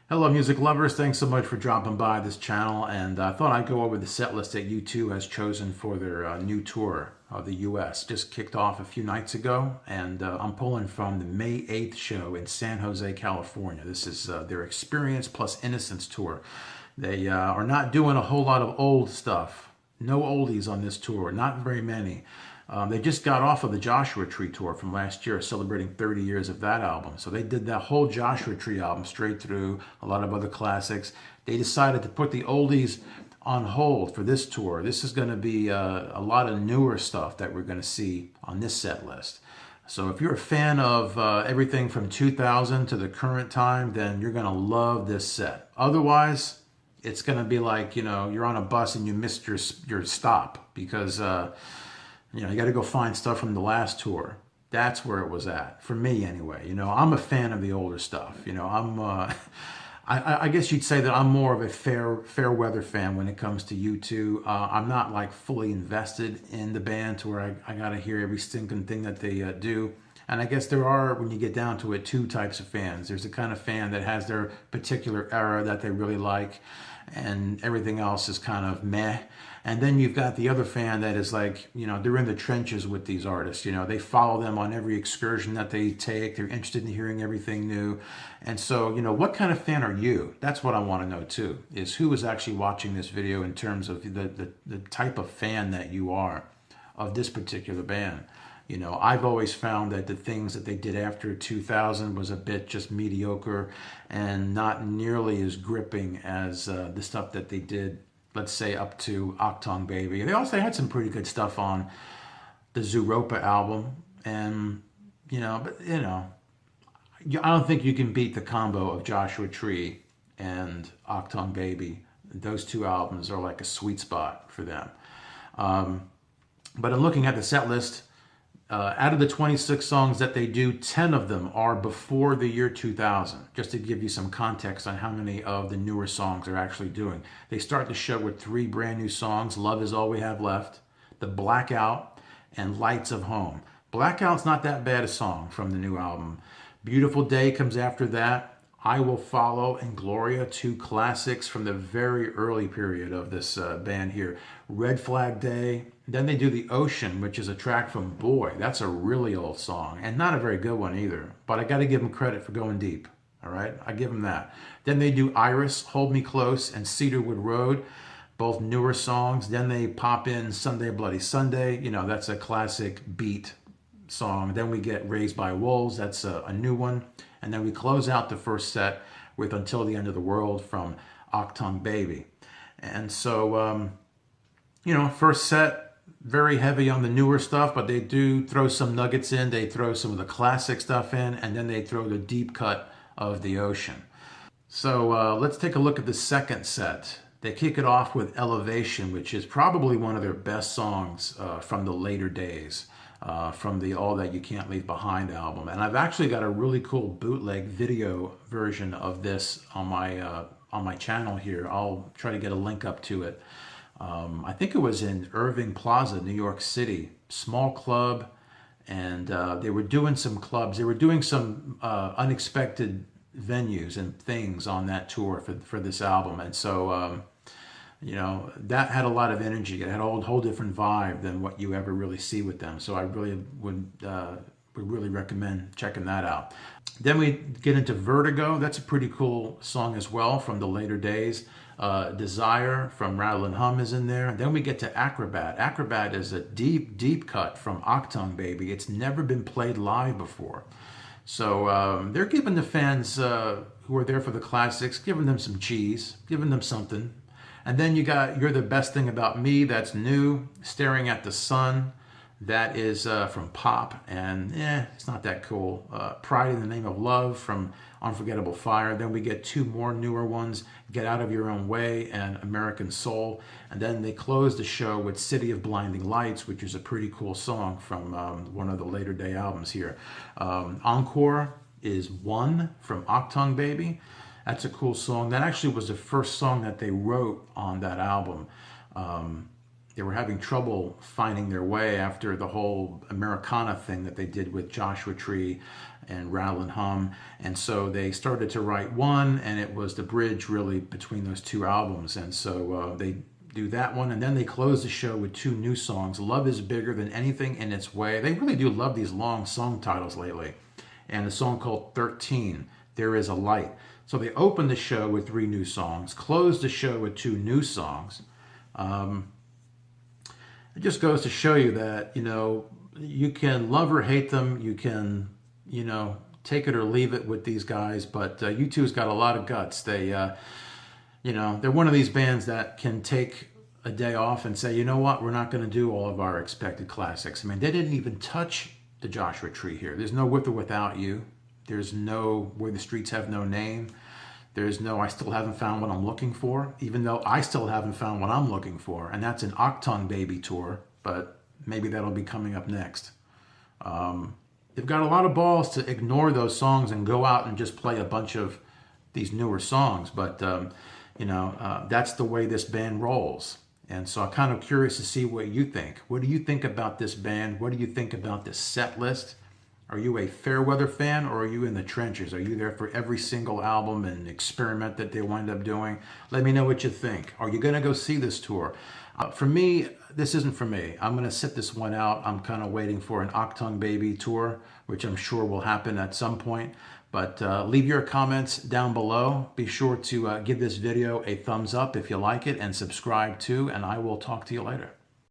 Hello, music lovers. Thanks so much for dropping by this channel. And I thought I'd go over the set list that U2 has chosen for their new tour of the US. Just kicked off a few nights ago, and I'm pulling from the May 8th show in San Jose, California. This is their Experience plus Innocence tour. They are not doing a whole lot of old stuff. No oldies on this tour, not very many. They just got off of the Joshua Tree tour from last year, celebrating 30 years of that album. So they did that whole Joshua Tree album straight through, a lot of other classics. They decided to put the oldies on hold for this tour. This is going to be a lot of newer stuff that we're going to see on this set list. So if you're a fan of everything from 2000 to the current time, then you're going to love this set. Otherwise, it's going to be like, you're on a bus and you missed your stop because... you got to go find stuff from the last tour. That's where it was at, for me anyway. I'm a fan of the older stuff. I guess you'd say that I'm more of a fair weather fan when it comes to U2. I'm not like fully invested in the band to where I got to hear every stinking thing that they do. And I guess there are, when you get down to it, two types of fans. There's the kind of fan that has their particular era that they really like, and everything else is kind of meh. And then you've got the other fan that is like, they're in the trenches with these artists. They follow them on every excursion that they take. They're interested in hearing everything new. And so, what kind of fan are you? That's what I want to know too, is who is actually watching this video in terms of the type of fan that you are of this particular band. I've always found that the things that they did after 2000 was a bit just mediocre and not nearly as gripping as the stuff that they did, let's say, up to Achtung Baby. They also had some pretty good stuff on the Zooropa album. And, I don't think you can beat the combo of Joshua Tree and Achtung Baby. Those two albums are like a sweet spot for them. But in looking at the set list, out of the 26 songs that they do, 10 of them are before the year 2000, just to give you some context on how many of the newer songs they're actually doing. They start the show with 3 brand new songs: Love Is All We Have Left, The Blackout, and Lights of Home. Blackout's not that bad a song from the new album. Beautiful Day comes after that. I Will Follow and Gloria, 2 classics from the very early period of this band here. Red Flag Day. Then they do The Ocean, which is a track from Boy. That's a really old song, and not a very good one either. But I got to give them credit for going deep. All right, I give them that. Then they do Iris, Hold Me Close, and Cedarwood Road, both newer songs. Then they pop in Sunday Bloody Sunday. That's a classic beat song. Then we get Raised by Wolves. That's a new one. And then we close out the first set with Until the End of the World from Achtung Baby. And so, first set, very heavy on the newer stuff, but they do throw some nuggets in. They throw some of the classic stuff in, and then they throw the deep cut of The Ocean. So let's take a look at the second set. They kick it off with Elevation, which is probably one of their best songs from the later days. From the All That You Can't Leave Behind album. And I've actually got a really cool bootleg video version of this on my channel here. I'll try to get a link up to it. I think it was in Irving Plaza, New York City. Small club, and they were doing some clubs. They were doing some unexpected venues and things on that tour for this album. And so that had a lot of energy. It had a whole different vibe than what you ever really see with them. So I really would really recommend checking that out. Then we get into Vertigo. That's a pretty cool song as well from the later days. Desire from Rattle and Hum is in there. Then we get to Acrobat. Acrobat is a deep cut from Achtung Baby. It's never been played live before. So they're giving the fans who are there for the classics, giving them some cheese, giving them something. And then you got You're the Best Thing About Me. That's new. Staring at the Sun. That is from Pop, and it's not that cool. Pride in the Name of Love from Unforgettable Fire. Then we get 2 more newer ones, Get Out of Your Own Way and American Soul. And then they close the show with City of Blinding Lights, which is a pretty cool song from one of the later day albums here. Encore is One from Achtung Baby. That's a cool song. That actually was the first song that they wrote on that album. they were having trouble finding their way after the whole Americana thing that they did with Joshua Tree and Rattle and Hum. And so they started to write one, and it was the bridge really between those two albums. And so they do that one, and then they close the show with two new songs, Love is Bigger Than Anything in Its Way. They really do love these long song titles lately. And a song called 13, There Is a Light. So they opened the show with 3 new songs, closed the show with 2 new songs. It just goes to show you that, you know, you can love or hate them. You can, you know, take it or leave it with these guys. But U2's got a lot of guts. They, you know, they're one of these bands that can take a day off and say, you know what, we're not going to do all of our expected classics. I mean, they didn't even touch the Joshua Tree here. There's no With or Without You. There's no Where the Streets Have No Name. There's no I Still Haven't Found What I'm Looking For, even though I still haven't found what I'm looking for. And that's an Achtung Baby tour, but maybe that'll be coming up next. They've got a lot of balls to ignore those songs and go out and just play a bunch of these newer songs. But, you know, that's the way this band rolls. And so I'm kind of curious to see what you think. What do you think about this band? What do you think about this set list? Are you a fair weather fan, or are you in the trenches? Are you there for every single album and experiment that they wind up doing? Let me know what you think. Are you going to go see this tour? For me, this isn't for me. I'm going to sit this one out. I'm kind of waiting for an Achtung Baby tour, which I'm sure will happen at some point. But leave your comments down below. Be sure to give this video a thumbs up if you like it, and subscribe too, and I will talk to you later.